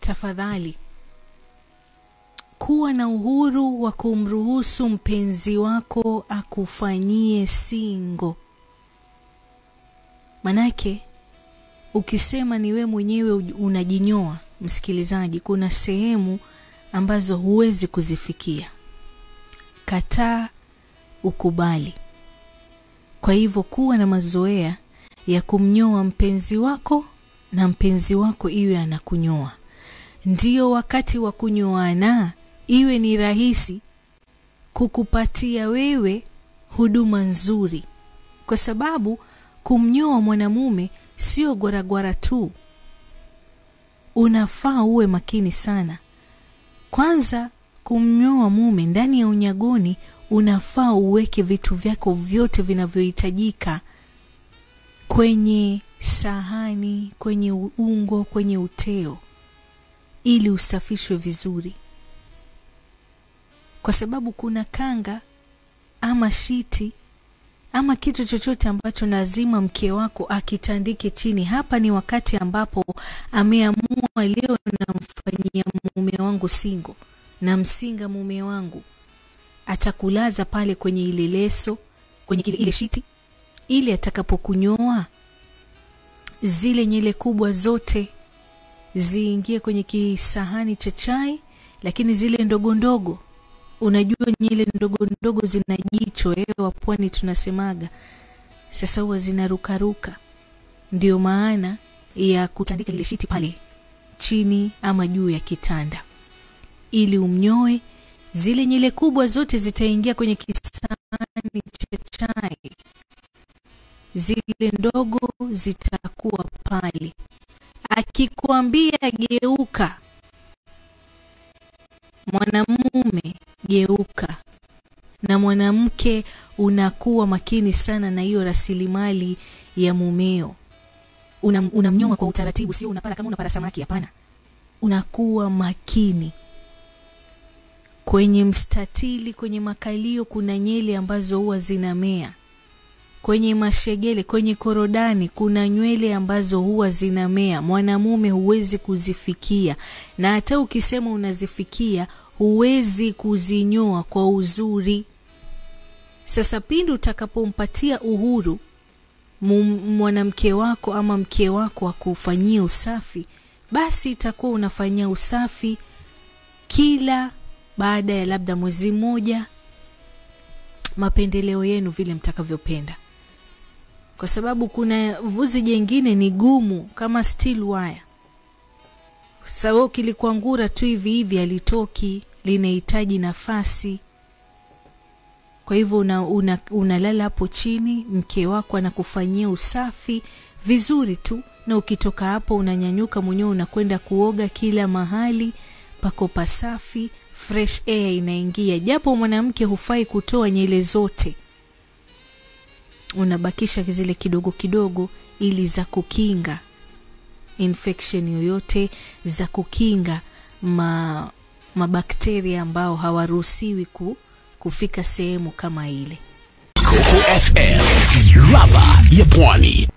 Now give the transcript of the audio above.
tafadhali kuwa na uhuru wa kumruhusu mpenzi wako akufanyie singo. Manake ukisema ni wewe mwenyewe unajinyoa, msikilizaji, kuna sehemu ambazo huwezi kuzifikia. Kataa, ukubali. Kwa hivyo kuwa na mazoea ya kumnyoa mpenzi wako na mpenzi wako iwe anakunyoa. Ndio wakati wa kunyoana iwe ni rahisi kukupatia wewe huduma nzuri. Kwa sababu kumnyoa mwanamume sio goragwara tu. Unafaa uwe makini sana. Kwanza kumnyoa mume ndani ya unyagoni unafaa uweke vitu vyako vyote vinavyohitajika kwenye sahani, kwenye ungo, kwenye uteo ili usafishwe vizuri. Kwa sababu kuna kanga ama shiti ama kitu chochote ambacho lazima mke wako akitandike chini. Hapa ni wakati ambapo ameamua leo namfanyia mume wangu singo, na msinga mume wangu. Atakulaza pale kwenye ile leso, kwenye ile shiti, ili atakapokunyoa zile nyele kubwa zote ziingie kwenye kisahani cha chai. Lakini zile ndogo ndogo, unajua nyele ndogo ndogo zina jicho, wa pwani tunasemaga. Sasa huwa zinarukaruka. Ndio maana ya kutandika ile shiti pale chini ama juu ya kitanda, ili umnyoe. Zile nyele kubwa zote zitaingia kwenye kisahani cha chai, zile ndogo zitakuwa pale. Akikwambia geuka mwanamume, geuka. Na mwanamke unakuwa makini sana na hiyo rasilimali ya mumeo. Unamnyoa kwa utaratibu, sio unapara kama unapara samaki, hapana. Unakuwa makini. Kwenye mstatili, kwenye makalio kuna nyele ambazo huwa zinamea. Kwenye mashegele, kwenye korodani kuna nywele ambazo huwa zinamea. Mwanamume huwezi kuzifikia, na hata ukisema unazifikia huwezi kuzinyoa kwa uzuri. Sasa pindi utakapompatia uhuru mwanamke wako ama mke wako akufanyia usafi, basi itakuwa unafanyia usafi kila baada ya labda mwezi mmoja, mapendeleo yenu vile mtakavyopenda. Kwa sababu kuna vuzi jingine ni gumu kama steel wire. Sawa, kilikuangura tu hivi hivi alitoki, linahitaji nafasi. Kwa hivyo unalala hapo chini, mke wako anakufanyia usafi vizuri tu, na ukitoka hapo unanyanyuka mwenyewe unakwenda kuoga. Kila mahali pako pasafi, fresh air inaingia. Japo mwanamke hufai kutoa nyele zote, unabakisha zile kidogo kidogo ili za kukinga infection yoyote, za kukinga mabakteria ambao hawaruhusiwi kufika sehemu kama ile. Coco FM, ladha ya pwani.